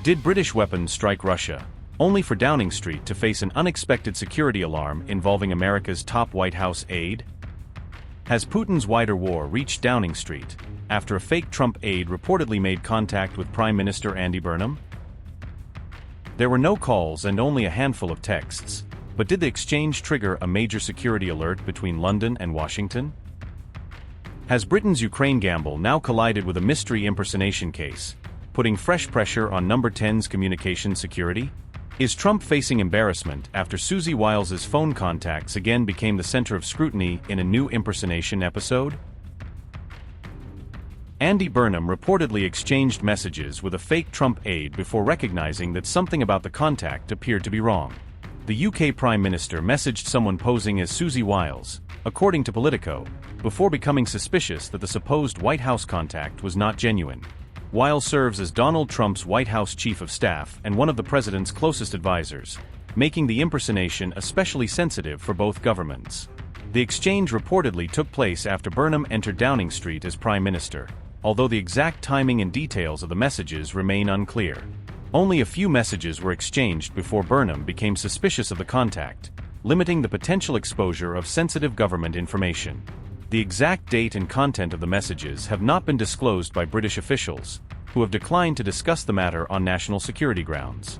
Did British weapons strike Russia, only for Downing Street to face an unexpected security alarm involving America's top White House aide? Has Putin's wider war reached Downing Street, after a fake Trump aide reportedly made contact with Prime Minister Andy Burnham? There were no calls and only a handful of texts, but did the exchange trigger a major security alert between London and Washington? Has Britain's Ukraine gamble now collided with a mystery impersonation case, putting fresh pressure on No.10's communication security? Is Trump facing embarrassment after Susie Wiles' phone contacts again became the center of scrutiny in a new impersonation episode? Andy Burnham reportedly exchanged messages with a fake Trump aide before recognizing that something about the contact appeared to be wrong. The UK Prime Minister messaged someone posing as Susie Wiles, according to Politico, before becoming suspicious that the supposed White House contact was not genuine. Wiles serves as Donald Trump's White House chief of staff and one of the president's closest advisors, making the impersonation especially sensitive for both governments. The exchange reportedly took place after Burnham entered Downing Street as Prime Minister, although the exact timing and details of the messages remain unclear. Only a few messages were exchanged before Burnham became suspicious of the contact, limiting the potential exposure of sensitive government information. The exact date and content of the messages have not been disclosed by British officials, who have declined to discuss the matter on national security grounds.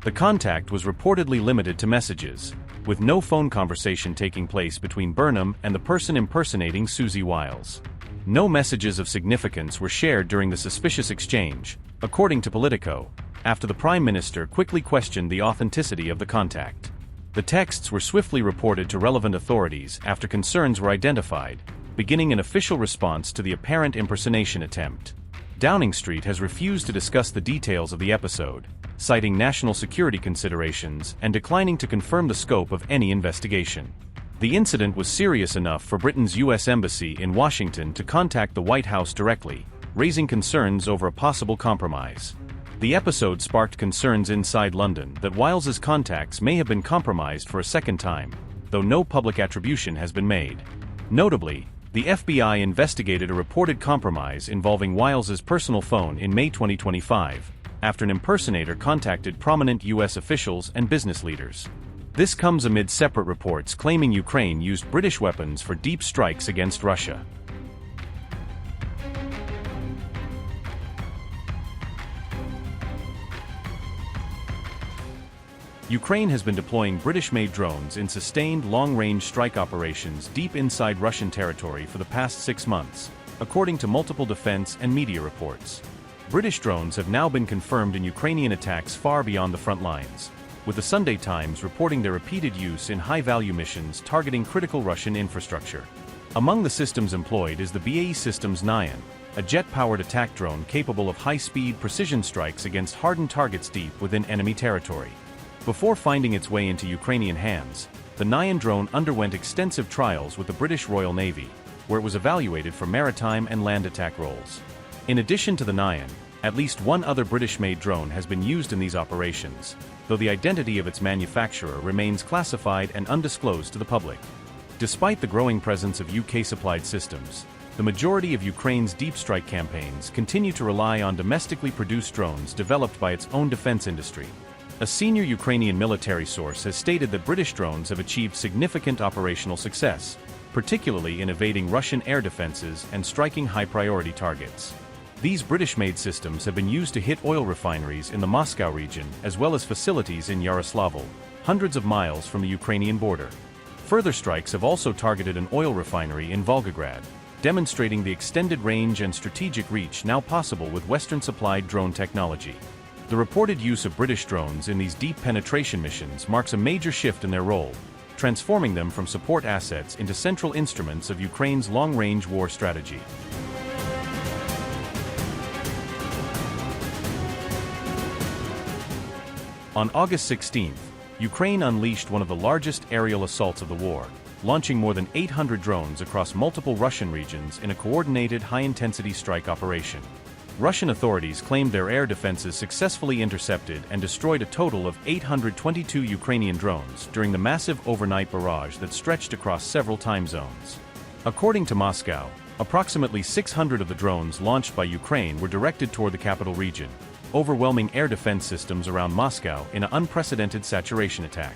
The contact was reportedly limited to messages, with no phone conversation taking place between Burnham and the person impersonating Susie Wiles. No messages of significance were shared during the suspicious exchange, according to Politico, after the Prime Minister quickly questioned the authenticity of the contact. The texts were swiftly reported to relevant authorities after concerns were identified, beginning an official response to the apparent impersonation attempt. Downing Street has refused to discuss the details of the episode, citing national security considerations and declining to confirm the scope of any investigation. The incident was serious enough for Britain's U.S. Embassy in Washington to contact the White House directly, raising concerns over a possible compromise. The episode sparked concerns inside London that Wiles's contacts may have been compromised for a second time, though no public attribution has been made. Notably, the FBI investigated a reported compromise involving Wiles's personal phone in May 2025, after an impersonator contacted prominent U.S. officials and business leaders. This comes amid separate reports claiming Ukraine used British weapons for deep strikes against Russia. Ukraine has been deploying British-made drones in sustained long-range strike operations deep inside Russian territory for the past 6 months, according to multiple defense and media reports. British drones have now been confirmed in Ukrainian attacks far beyond the front lines, with the Sunday Times reporting their repeated use in high-value missions targeting critical Russian infrastructure. Among the systems employed is the BAE Systems No.10, a jet-powered attack drone capable of high-speed precision strikes against hardened targets deep within enemy territory. Before finding its way into Ukrainian hands, the No.10 drone underwent extensive trials with the British Royal Navy, where it was evaluated for maritime and land attack roles. In addition to the No.10, at least one other British-made drone has been used in these operations, though the identity of its manufacturer remains classified and undisclosed to the public. Despite the growing presence of UK-supplied systems, the majority of Ukraine's deep strike campaigns continue to rely on domestically produced drones developed by its own defense industry. A senior Ukrainian military source has stated that British drones have achieved significant operational success, particularly in evading Russian air defenses and striking high-priority targets. These British-made systems have been used to hit oil refineries in the Moscow region as well as facilities in Yaroslavl, hundreds of miles from the Ukrainian border. Further strikes have also targeted an oil refinery in Volgograd, demonstrating the extended range and strategic reach now possible with Western-supplied drone technology. The reported use of British drones in these deep penetration missions marks a major shift in their role, transforming them from support assets into central instruments of Ukraine's long-range war strategy. On August 16, Ukraine unleashed one of the largest aerial assaults of the war, launching more than 800 drones across multiple Russian regions in a coordinated high-intensity strike operation. Russian authorities claimed their air defenses successfully intercepted and destroyed a total of 822 Ukrainian drones during the massive overnight barrage that stretched across several time zones. According to Moscow, approximately 600 of the drones launched by Ukraine were directed toward the capital region, overwhelming air defense systems around Moscow in an unprecedented saturation attack.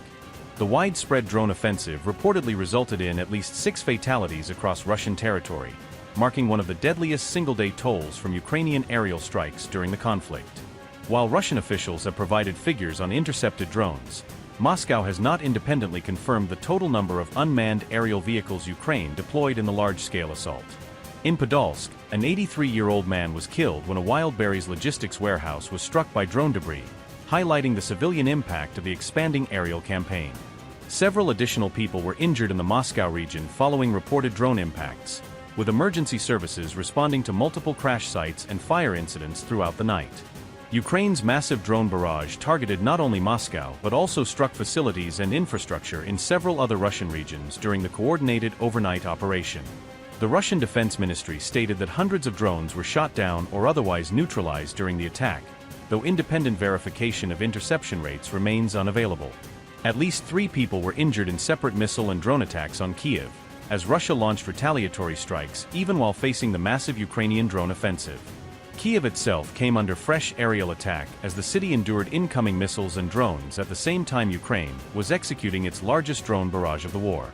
The widespread drone offensive reportedly resulted in at least 6 fatalities across Russian territory, marking one of the deadliest single-day tolls from Ukrainian aerial strikes during the conflict. While Russian officials have provided figures on intercepted drones, Moscow has not independently confirmed the total number of unmanned aerial vehicles Ukraine deployed in the large-scale assault. In Podolsk, an 83-year-old man was killed when a wild berries logistics warehouse was struck by drone debris, highlighting the civilian impact of the expanding aerial campaign. Several additional people were injured in the Moscow region following reported drone impacts, with emergency services responding to multiple crash sites and fire incidents throughout the night. Ukraine's massive drone barrage targeted not only Moscow but also struck facilities and infrastructure in several other Russian regions during the coordinated overnight operation. The Russian Defense Ministry stated that hundreds of drones were shot down or otherwise neutralized during the attack, though independent verification of interception rates remains unavailable. At least 3 people were injured in separate missile and drone attacks on Kyiv, as Russia launched retaliatory strikes even while facing the massive Ukrainian drone offensive. Kyiv itself came under fresh aerial attack as the city endured incoming missiles and drones at the same time Ukraine was executing its largest drone barrage of the war.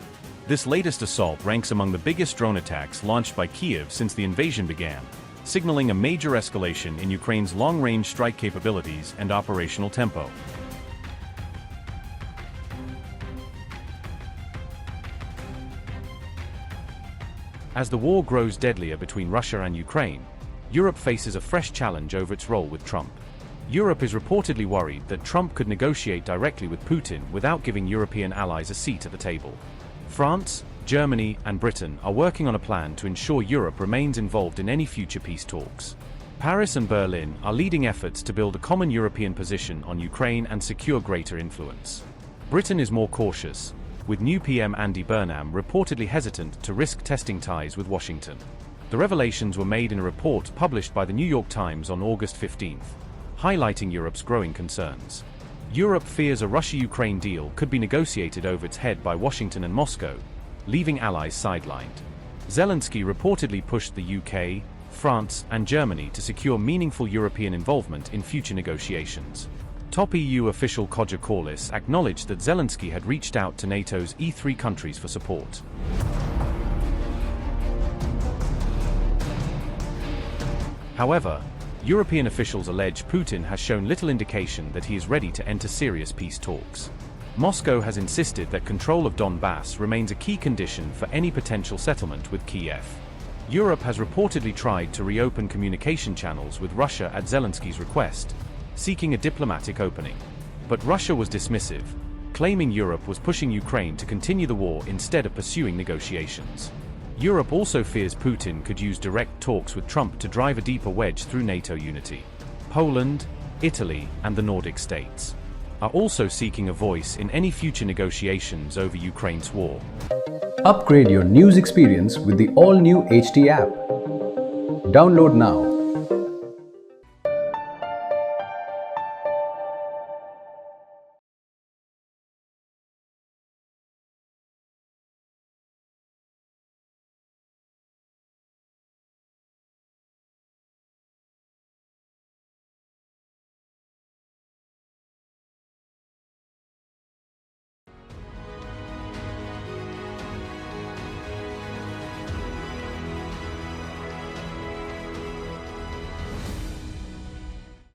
This latest assault ranks among the biggest drone attacks launched by Kyiv since the invasion began, signaling a major escalation in Ukraine's long-range strike capabilities and operational tempo. As the war grows deadlier between Russia and Ukraine, Europe faces a fresh challenge over its role with Trump. Europe is reportedly worried that Trump could negotiate directly with Putin without giving European allies a seat at the table. France, Germany, and Britain are working on a plan to ensure Europe remains involved in any future peace talks. Paris and Berlin are leading efforts to build a common European position on Ukraine and secure greater influence. Britain is more cautious, with new PM Andy Burnham reportedly hesitant to risk testing ties with Washington. The revelations were made in a report published by the New York Times on August 15, highlighting Europe's growing concerns. Europe fears a Russia-Ukraine deal could be negotiated over its head by Washington and Moscow, leaving allies sidelined. Zelensky reportedly pushed the UK, France, and Germany to secure meaningful European involvement in future negotiations. Top EU official Kodja Corliss acknowledged that Zelensky had reached out to NATO's E3 countries for support. However, European officials allege Putin has shown little indication that he is ready to enter serious peace talks. Moscow has insisted that control of Donbass remains a key condition for any potential settlement with Kiev. Europe has reportedly tried to reopen communication channels with Russia at Zelensky's request, seeking a diplomatic opening. But Russia was dismissive, claiming Europe was pushing Ukraine to continue the war instead of pursuing negotiations. Europe also fears Putin could use direct talks with Trump to drive a deeper wedge through NATO unity. Poland, Italy, and the Nordic states are also seeking a voice in any future negotiations over Ukraine's war. Upgrade your news experience with the all-new HD app. Download now.